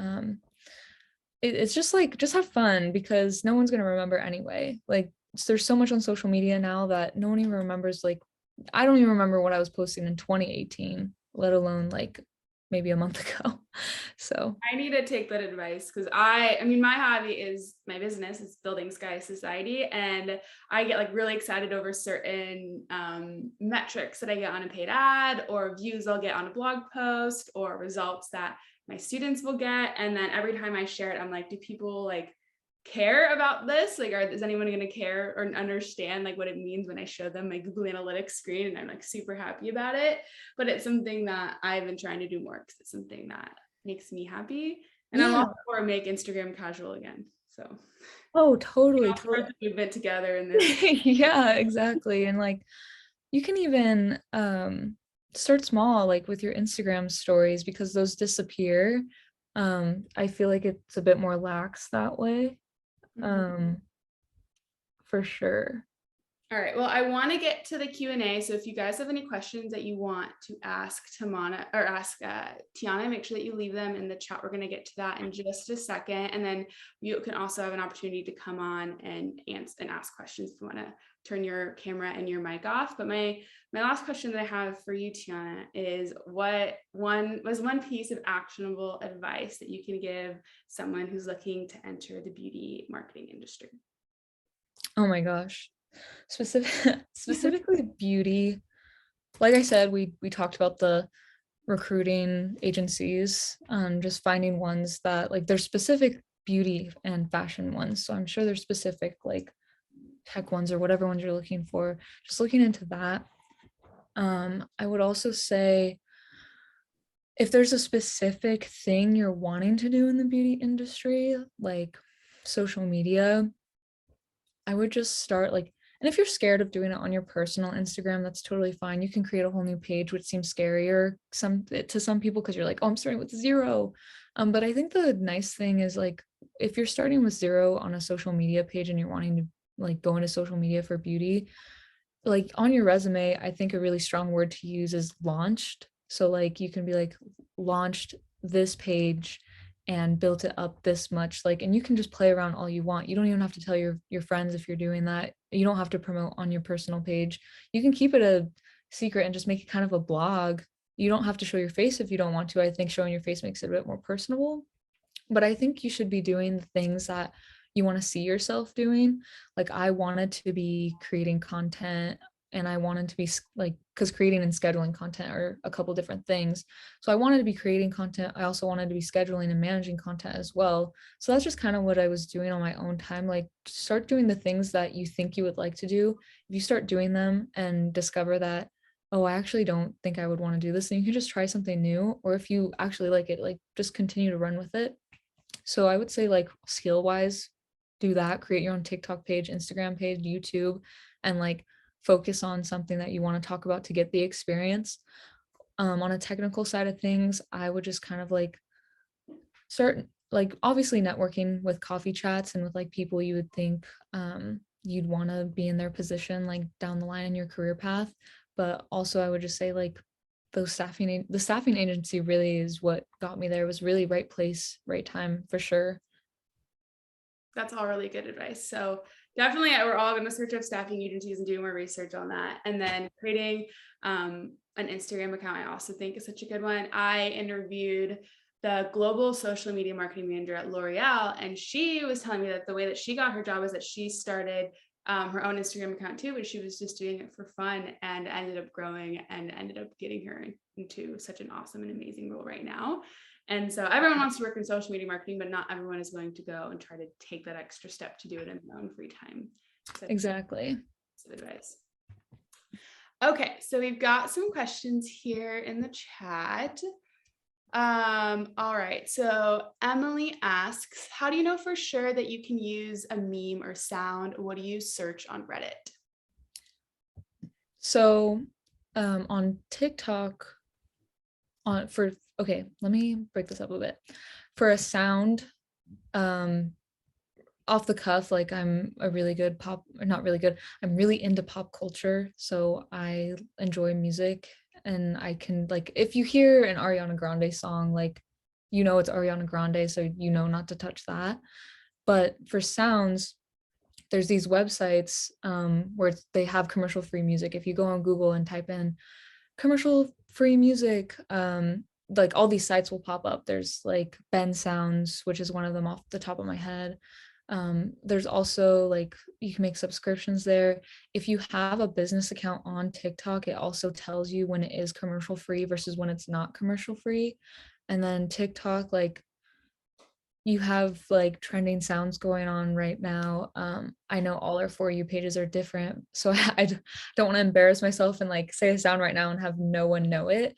it's just like, just have fun, because no one's going to remember anyway. Like there's so much on social media now that no one even remembers. Like I don't even remember what I was posting in 2018, let alone like maybe a month ago. So I need to take that advice, because I mean, my hobby is my business is building Sky Society, and I get like really excited over certain metrics that I get on a paid ad, or views I'll get on a blog post, or results that my students will get. And then every time I share it, I'm like, do people like care about this? Like, is anyone going to care or understand like what it means when I show them my Google Analytics screen? And I'm like super happy about it. But it's something that I've been trying to do more, because it's something that makes me happy. And I'm yeah. all for make Instagram casual again. So Oh, we totally, all start totally. the movement together in this. Yeah, exactly. And like you can even start small, like with your Instagram stories, because those disappear. I feel like it's a bit more lax that way. Um, for sure. All right. Well, I want to get to the Q&A. So if you guys have any questions that you want to ask Tamana or ask Tianna, make sure that you leave them in the chat. We're going to get to that in just a second. And then you can also have an opportunity to come on and ask questions if you want to turn your camera and your mic off. But my last question that I have for you, Tianna, is what one piece of actionable advice that you can give someone who's looking to enter the beauty marketing industry? Oh my gosh. Specifically beauty. Like I said, we talked about the recruiting agencies, just finding ones that like there's specific beauty and fashion ones. So I'm sure there's specific like tech ones or whatever ones you're looking for. Just looking into that. I would also say if there's a specific thing you're wanting to do in the beauty industry, like social media, I would just start like, and if you're scared of doing it on your personal Instagram, that's totally fine. You can create a whole new page, which seems scarier to some people, because you're like, oh, I'm starting with zero. But I think the nice thing is like, if you're starting with zero on a social media page and you're wanting to like go into social media for beauty, like on your resume, I think a really strong word to use is launched. So like you can be like launched this page and built it up this much, like, and you can just play around all you want. You don't even have to tell your friends if you're doing that. You don't have to promote on your personal page. You can keep it a secret and just make it kind of a blog. You don't have to show your face if you don't want to. I think showing your face makes it a bit more personable. But I think you should be doing the things that you want to see yourself doing. Like I wanted to be creating content, and I wanted to be like, because creating and scheduling content are a couple different things. So I wanted to be creating content. I also wanted to be scheduling and managing content as well. So that's just kind of what I was doing on my own time. Like start doing the things that you think you would like to do. If you start doing them and discover that, oh, I actually don't think I would want to do this, then you can just try something new. Or if you actually like it, like just continue to run with it. So I would say like skill wise, do that, create your own TikTok page, Instagram page, YouTube, and like focus on something that you want to talk about to get the experience. On a technical side of things, I would just kind of like start like obviously networking with coffee chats and with like people you would think you'd want to be in their position like down the line in your career path. But also I would just say like the staffing agency really is what got me there. It was really right place, right time for sure. That's all really good advice. So definitely we're all going to search up staffing agencies and do more research on that. And then creating an Instagram account, I also think is such a good one. I interviewed the global social media marketing manager at L'Oreal, and she was telling me that the way that she got her job is that she started her own Instagram account too, but she was just doing it for fun and ended up growing and ended up getting her into such an awesome and amazing role right now. And so everyone wants to work in social media marketing, but not everyone is going to go and try to take that extra step to do it in their own free time. So Exactly. some advice. Okay, so we've got some questions here in the chat. All right, so Emily asks, how do you know for sure that you can use a meme or sound? What do you search on Reddit? So on TikTok, okay, let me break this up a bit. For a sound, off the cuff, like I'm a really good pop, or not really good, I'm really into pop culture, so I enjoy music, and I can, like, if you hear an Ariana Grande song, like, you know it's Ariana Grande, so you know not to touch that. But for sounds, there's these websites where they have commercial free music. If you go on Google and type in commercial free music, like all these sites will pop up. There's like Ben Sounds, which is one of them off the top of my head. There's also, like, you can make subscriptions there. If you have a business account on TikTok, it also tells you when it is commercial free versus when it's not commercial free. And then TikTok, like, you have like trending sounds going on right now. I know all our For You pages are different, so don't want to embarrass myself and like say a sound right now and have no one know it.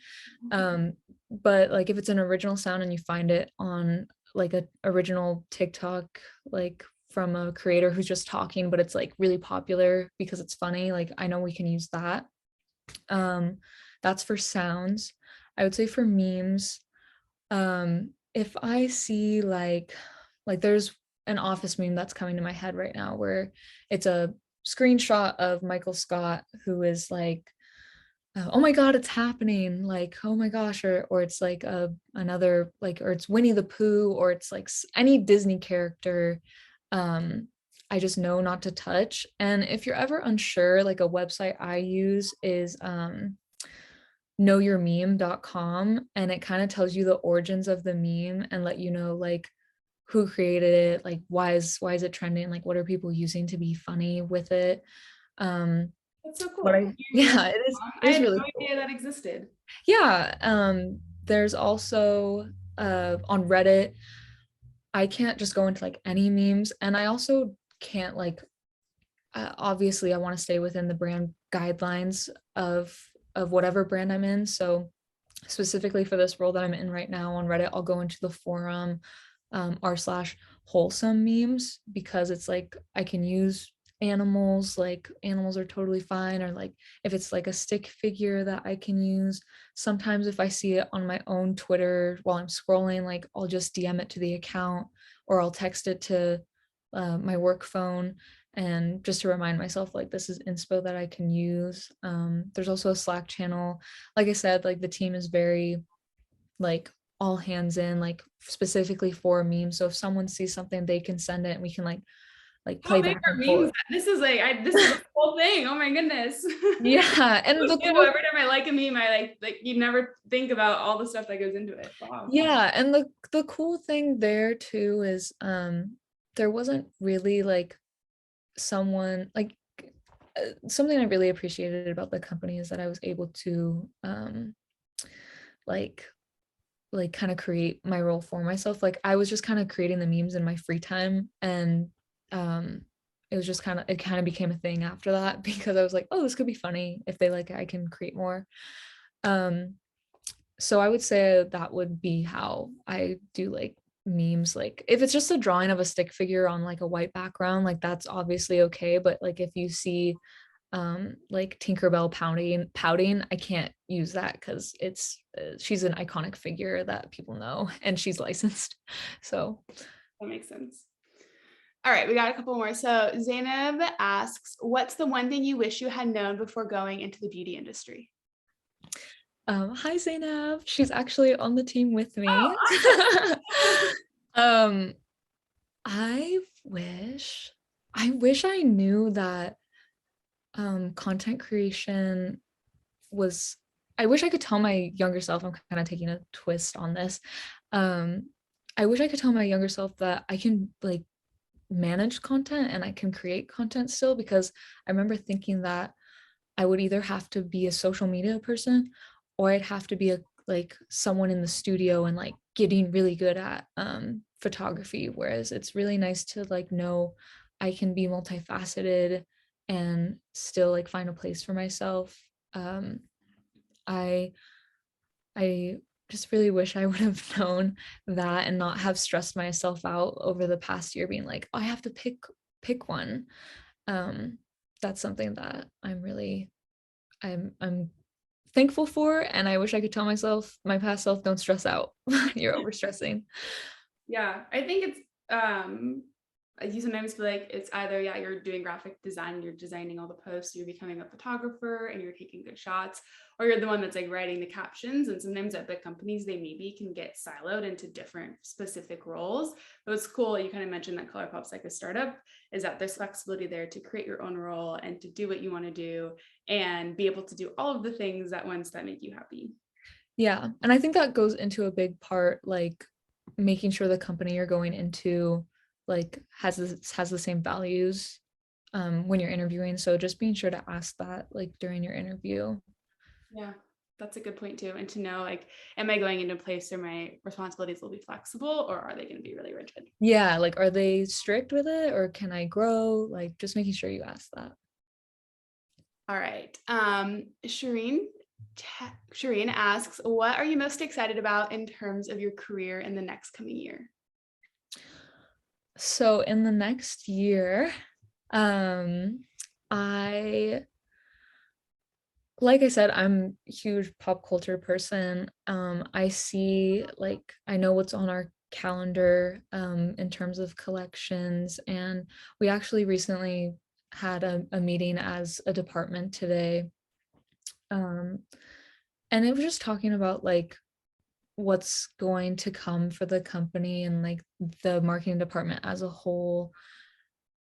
But like if it's an original sound and you find it on like a original TikTok, like from a creator who's just talking, but it's like really popular because it's funny, like I know we can use that. That's for sounds. I would say for memes, if I see like there's an office meme that's coming to my head right now where it's a screenshot of Michael Scott who is like, oh my god, it's happening, like, oh my gosh, or it's like another, like, or it's Winnie the Pooh, or it's like any Disney character. I just know not to touch. And if you're ever unsure, like a website I use is knowyourmeme.com, and it kind of tells you the origins of the meme and let you know like who created it, like why is it trending, like what are people using to be funny with it. That's so cool. But yeah, it is I had really no cool. idea that existed. Yeah, there's also on Reddit, I can't just go into like any memes, and I also can't like obviously I want to stay within the brand guidelines of whatever brand I'm in. So specifically for this role that I'm in right now on Reddit, I'll go into the forum r/wholesome memes, because it's like I can use animals, like animals are totally fine, or like if it's like a stick figure that I can use. Sometimes if I see it on my own Twitter while I'm scrolling, like I'll just DM it to the account, or I'll text it to my work phone, and just to remind myself like this is inspo that I can use. There's also a Slack channel. Like I said, like the team is very like all hands in, like specifically for memes. So if someone sees something, they can send it and we can like How play big back are and memes? forth. This is like this is a whole thing. Oh my goodness. Yeah, and the Every cool, time I like a meme, I like you never think about all the stuff that goes into it. Wow. yeah, and the cool thing there too is there wasn't really like someone like something I really appreciated about the company is that I was able to like kind of create my role for myself. Like I was just kind of creating the memes in my free time, and it was just it kind of became a thing after that because I was like, oh, this could be funny. If they like it, I can create more. So I would say that would be how I do like memes. Like if it's just a drawing of a stick figure on like a white background, like that's obviously okay. But like if you see like Tinkerbell pouting, I can't use that because it's she's an iconic figure that people know and she's licensed. So That makes sense. All right, we got a couple more. So Zainab asks, what's the one thing you wish you had known before going into the beauty industry? hi Zainab, she's actually on the team with me. Oh, awesome. I wish I knew that content creation was, I wish I could tell my younger self, I'm kind of taking a twist on this. I wish I could tell my younger self that I can like manage content and I can create content still, because I remember thinking that I would either have to be a social media person or I'd have to be a like someone in the studio and like getting really good at photography, whereas it's really nice to like know I can be multifaceted and still like find a place for myself. I I just really wish I would have known that and not have stressed myself out over the past year being like, oh, I have to pick one. That's something that I'm thankful for, and I wish I could tell myself, my past self, don't stress out. You're overstressing. Yeah, I think it's you sometimes feel like it's either, yeah, you're doing graphic design, you're designing all the posts, you're becoming a photographer and you're taking good shots, or you're the one that's like writing the captions. And sometimes at big companies, they maybe can get siloed into different specific roles. But it's cool, you kind of mentioned that Colourpop's like a startup, is that there's flexibility there to create your own role and to do what you want to do and be able to do all of the things at once that make you happy. Yeah, and I think that goes into a big part, like making sure the company you're going into like has the same values when you're interviewing. So just being sure to ask that like during your interview. Yeah, that's a good point too. And to know, like, am I going into a place where my responsibilities will be flexible or are they going to be really rigid? Yeah, like are they strict with it or can I grow? Like just making sure you ask that. All right. Shireen asks, what are you most excited about in terms of your career in the next coming year? So in the next year, I like I said, I'm a huge pop culture person. I see like I know what's on our calendar in terms of collections, and we actually recently had a meeting as a department today. And it was just talking about like what's going to come for the company and like the marketing department as a whole.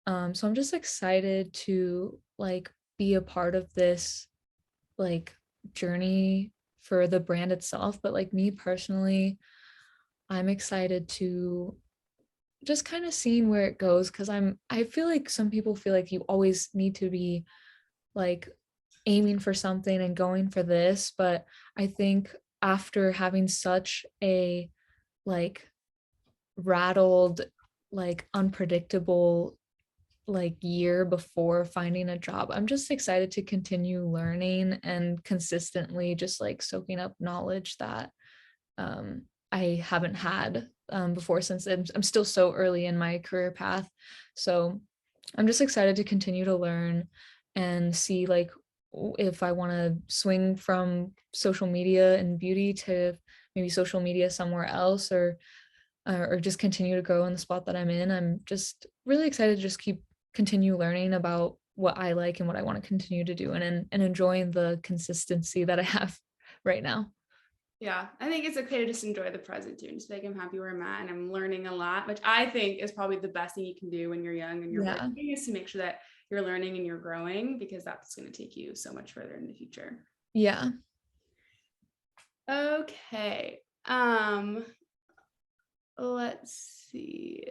So I'm just excited to like be a part of this like journey for the brand itself, but like me personally, I'm excited to just kind of seeing where it goes, because I feel like some people feel like you always need to be like aiming for something and going for this, but I think after having such a like rattled, like unpredictable like year before finding a job, I'm just excited to continue learning and consistently just like soaking up knowledge that I haven't had before, since I'm still so early in my career path. So I'm just excited to continue to learn and see like if I want to swing from social media and beauty to maybe social media somewhere else, or just continue to grow in the spot that I'm in. I'm just really excited to just continue learning about what I like and what I want to continue to do, and enjoying the consistency that I have right now. Yeah, I think it's okay to just enjoy the present too and just be like, I'm happy where I'm at and I'm learning a lot, which I think is probably the best thing you can do when you're young and you're Yeah. working, is to make sure that you're learning and you're growing, because that's going to take you so much further in the future. Yeah. Okay. Let's see.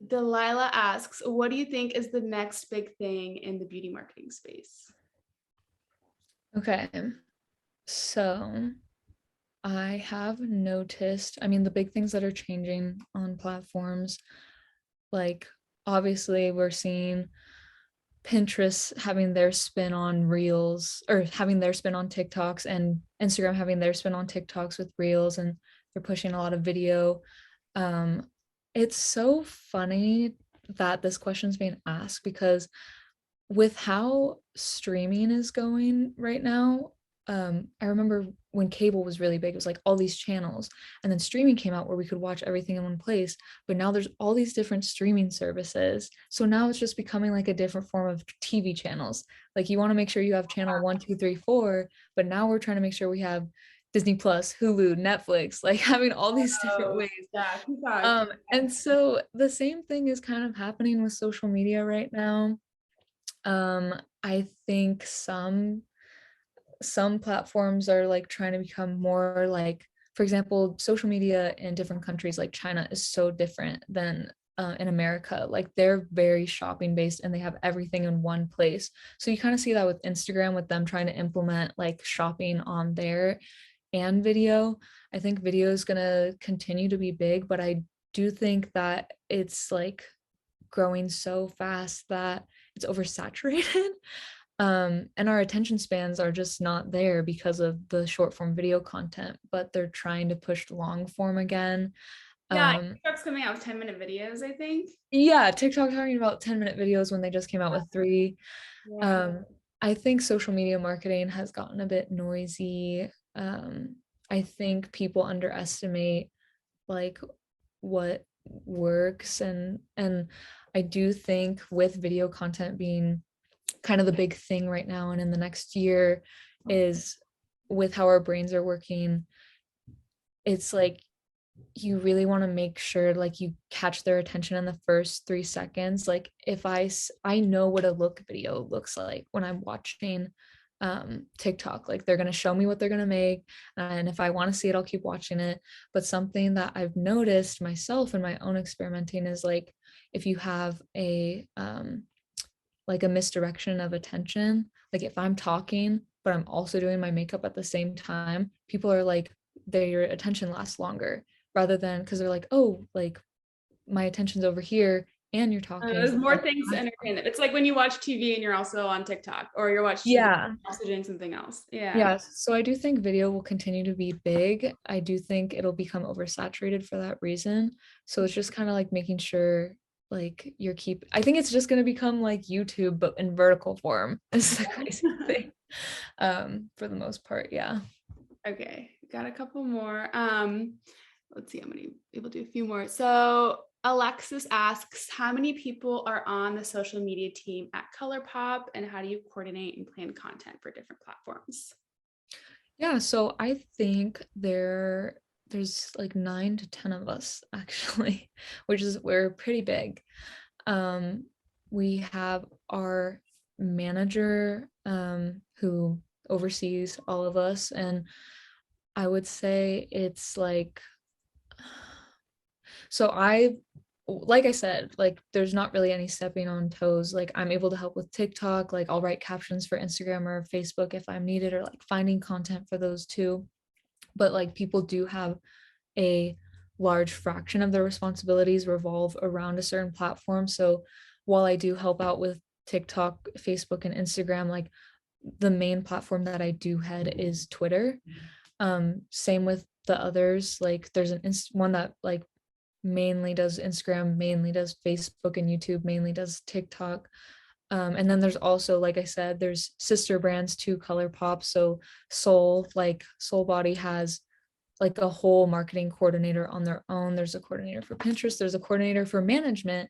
Delilah asks, what do you think is the next big thing in the beauty marketing space? Okay. So I have noticed, I mean, the big things that are changing on platforms, like obviously we're seeing Pinterest having their spin on Reels, or having their spin on TikToks, and Instagram having their spin on TikToks with Reels, and they're pushing a lot of video. It's so funny that this question's being asked, because with how streaming is going right now, I remember when cable was really big, it was like all these channels, and then streaming came out where we could watch everything in one place. But now there's all these different streaming services. So now it's just becoming like a different form of TV channels. Like you want to make sure you have channel 1, 2, 3, 4, but now we're trying to make sure we have Disney Plus, Hulu, Netflix, like having all these different ways. Yeah, And so the same thing is kind of happening with social media right now. I think some platforms are like trying to become more like, for example, social media in different countries like China is so different than in America. Like they're very shopping based and they have everything in one place. So you kind of see that with Instagram, with them trying to implement like shopping on there and video. I think video is going to continue to be big, but I do think that it's like growing so fast that it's oversaturated. And our attention spans are just not there because of the short form video content, but they're trying to push long form again. Yeah, TikTok's coming out with 10-minute videos, I think. Yeah, TikTok talking about 10-minute videos when they just came out with 3. Yeah. I think social media marketing has gotten a bit noisy. I think people underestimate like what works, and I do think with video content being kind of the big thing right now and in the next year, is with how our brains are working, it's like you really want to make sure like you catch their attention in the first 3 seconds. Like if I know what a look video looks like when I'm watching TikTok. Like they're going to show me what they're going to make, and if I want to see it, I'll keep watching it. But something that I've noticed myself in my own experimenting is like if you have a like a misdirection of attention, like if I'm talking but I'm also doing my makeup at the same time, people are like, their attention lasts longer, rather than because they're like, oh, like my attention's over here and you're talking. There's more things to entertain them. It's like when you watch TV and you're also on TikTok, or you're watching TV Yeah. and also doing something else. Yeah. Yeah. So I do think video will continue to be big. I do think it'll become oversaturated for that reason. So it's just kind of like making sure like I think it's just going to become like YouTube but in vertical form. It's the crazy thing. For the most part, yeah. Okay, got a couple more. Let's see, I'm gonna be able to do a few more. So Alexis asks, how many people are on the social media team at Colourpop, and how do you coordinate and plan content for different platforms? Yeah, so I think there's like 9 to 10 of us actually, which is we're pretty big. We have our manager who oversees all of us, and I would say it's like, so like I said, like there's not really any stepping on toes. Like I'm able to help with TikTok, like I'll write captions for Instagram or Facebook if I'm needed, or like finding content for those too. But like people do have a large fraction of their responsibilities revolve around a certain platform. So while I do help out with TikTok, Facebook, and Instagram, like the main platform that I do head is Twitter. Same with the others. Like there's one that like mainly does Instagram, mainly does Facebook and YouTube, mainly does TikTok. And then there's also, like I said, there's sister brands to Colourpop. So Soul Body has like a whole marketing coordinator on their own. There's a coordinator for Pinterest. There's a coordinator for management,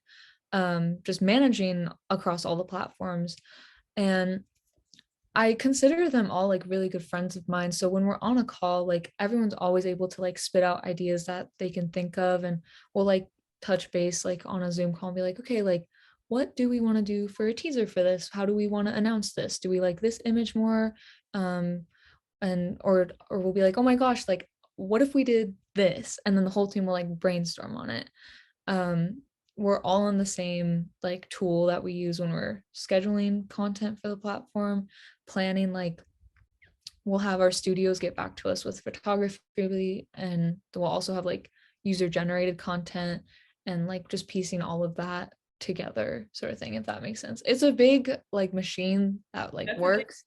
just managing across all the platforms. And I consider them all like really good friends of mine. So when we're on a call, like everyone's always able to like spit out ideas that they can think of, and we'll like touch base like on a Zoom call and be like, okay, like what do we want to do for a teaser for this? How do we want to announce this? Do we like this image more? And or we'll be like, oh my gosh, like what if we did this? And then the whole team will like brainstorm on it. We're all on the same like tool that we use when we're scheduling content for the platform, planning. Like we'll have our studios get back to us with photography, and we'll also have like user generated content, and like just piecing all of that together, sort of thing, if that makes sense. It's a big like machine that like That's works.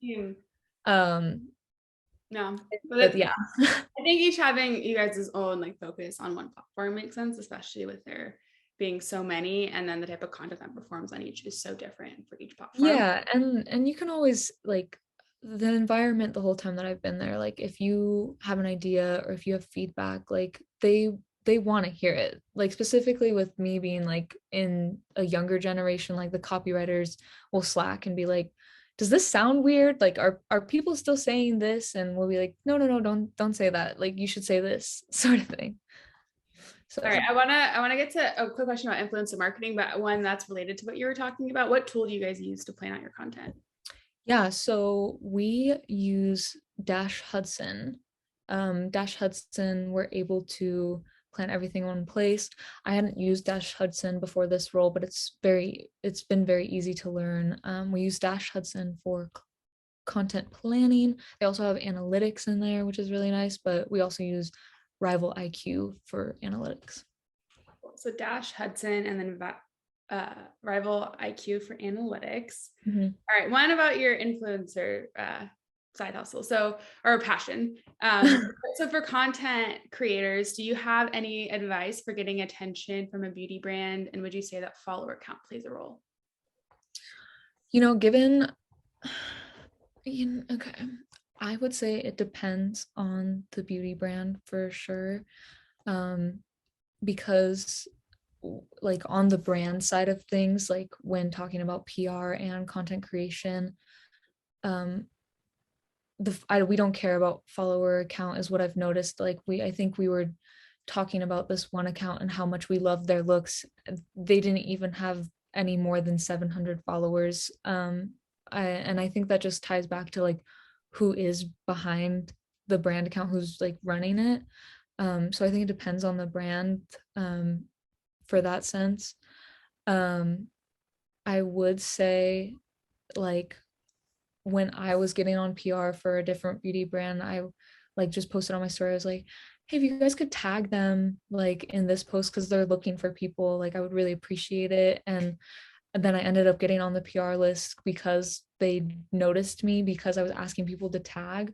No, But yeah. I think each having you guys' own like focus on one platform makes sense, especially with there being so many, and then the type of content that performs on each is so different for each platform. Yeah, and you can always like the environment the whole time that I've been there, like if you have an idea or if you have feedback, like they want to hear it. Like specifically with me being like in a younger generation, like the copywriters will Slack and be like, does this sound weird? Like are people still saying this? And we'll be like, no, don't say that. Like you should say this, sort of thing. So all right, I wanna get to a quick question about influencer marketing, but one that's related to what you were talking about. What tool do you guys use to plan out your content? yeah, so we use Dash Hudson. Dash Hudson, we're able to plan everything in one place. I hadn't used Dash Hudson before this role, but it's been very easy to learn. We use Dash Hudson for content planning. They also have analytics in there, which is really nice, but we also use Rival IQ for analytics. So Dash Hudson and then Rival IQ for analytics. Mhm. All right. One about your influencer side hustle, or passion. So for content creators, do you have any advice for getting attention from a beauty brand? And would you say that follower count plays a role? Okay, I would say it depends on the beauty brand for sure. Because like on the brand side of things, like when talking about PR and content creation, we don't care about follower count is what I've noticed. Like I think we were talking about this one account and how much we love their looks. They didn't even have any more than 700 followers. I think that just ties back to like who is behind the brand account, who's like running it. So I think it depends on the brand for that sense. I would say like when I was getting on PR for a different beauty brand, I like just posted on my story. I was like, hey, if you guys could tag them like in this post because they're looking for people, like I would really appreciate it. And then I ended up getting on the PR list because they noticed me because I was asking people to tag.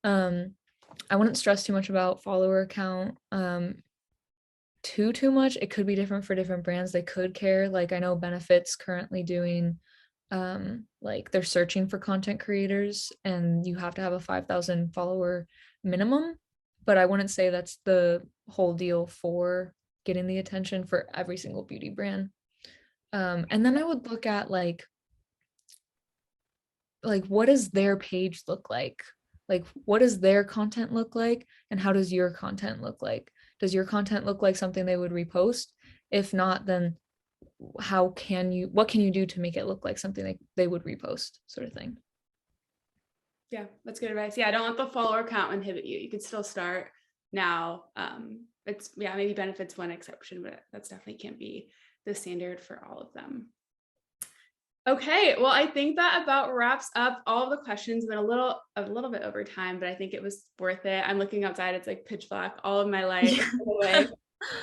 I wouldn't stress too much about follower count too much. It could be different for different brands. They could care. Like I know Benefit's currently doing like they're searching for content creators and you have to have a 5,000 follower minimum, but I wouldn't say that's the whole deal for getting the attention for every single beauty brand. And then I would look at like what does their page look like? Like what does their content look like and how does your content look like? Does your content look like something they would repost? If not, then what can you do to make it look like something they would repost, sort of thing. Yeah, that's good advice. Yeah, I don't let the follower count inhibit you. You could still start now. It's maybe Benefits one exception, but that's definitely can't be the standard for all of them. Okay, well, I think that about wraps up all of the questions. Been a little bit over time, but I think it was worth it. I'm looking outside; it's like pitch black. All of my light is away.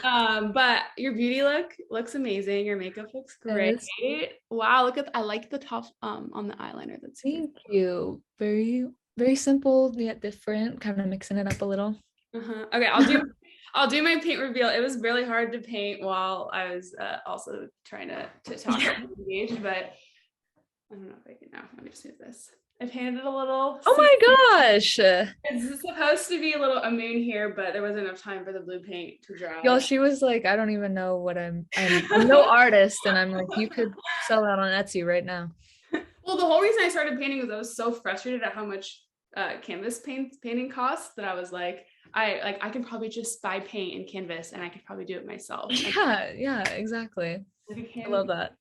But your beauty looks amazing. Your makeup looks great. Wow, I like the top on the eyeliner. That's thank you. Very, very simple yet different, kind of mixing it up a little. Okay, I'll do my paint reveal. It was really hard to paint while I was also trying to talk and engage, but I don't know if I can now. Let me just do this. I painted it a little. Oh my gosh. It's supposed to be a moon here, but there wasn't enough time for the blue paint to dry. Y'all, she was like, I don't even know what I'm no artist. And I'm like, you could sell that on Etsy right now. Well, the whole reason I started painting was I was so frustrated at how much canvas painting costs that I was like, I could probably just buy paint and canvas and I could probably do it myself. Yeah, exactly. I love that.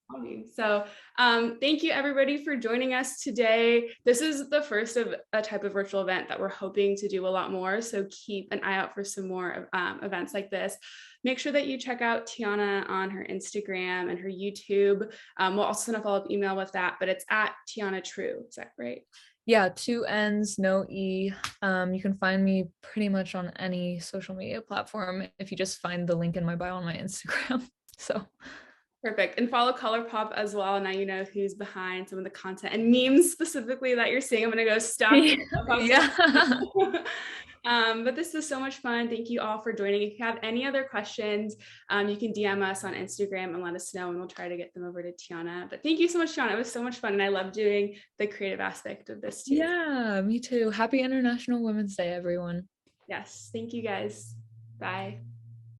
So thank you everybody for joining us today. This is the first of a type of virtual event that we're hoping to do a lot more. So keep an eye out for some more events like this. Make sure that you check out Tianna on her Instagram and her YouTube. We'll also send a follow-up email with that, but it's at Tianna True. Is that right? Yeah, 2 N's, no E. You can find me pretty much on any social media platform if you just find the link in my bio on my Instagram. So perfect. And follow Colourpop as well. Now you know who's behind some of the content and memes specifically that you're seeing. I'm going to go stalk. Yeah. But this was so much fun. Thank you all for joining. If you have any other questions, you can DM us on Instagram and let us know, and we'll try to get them over to Tianna. But thank you so much, Tianna. It was so much fun, and I love doing the creative aspect of this too. Yeah, me too. Happy International Women's Day, everyone. Yes. Thank you guys. Bye.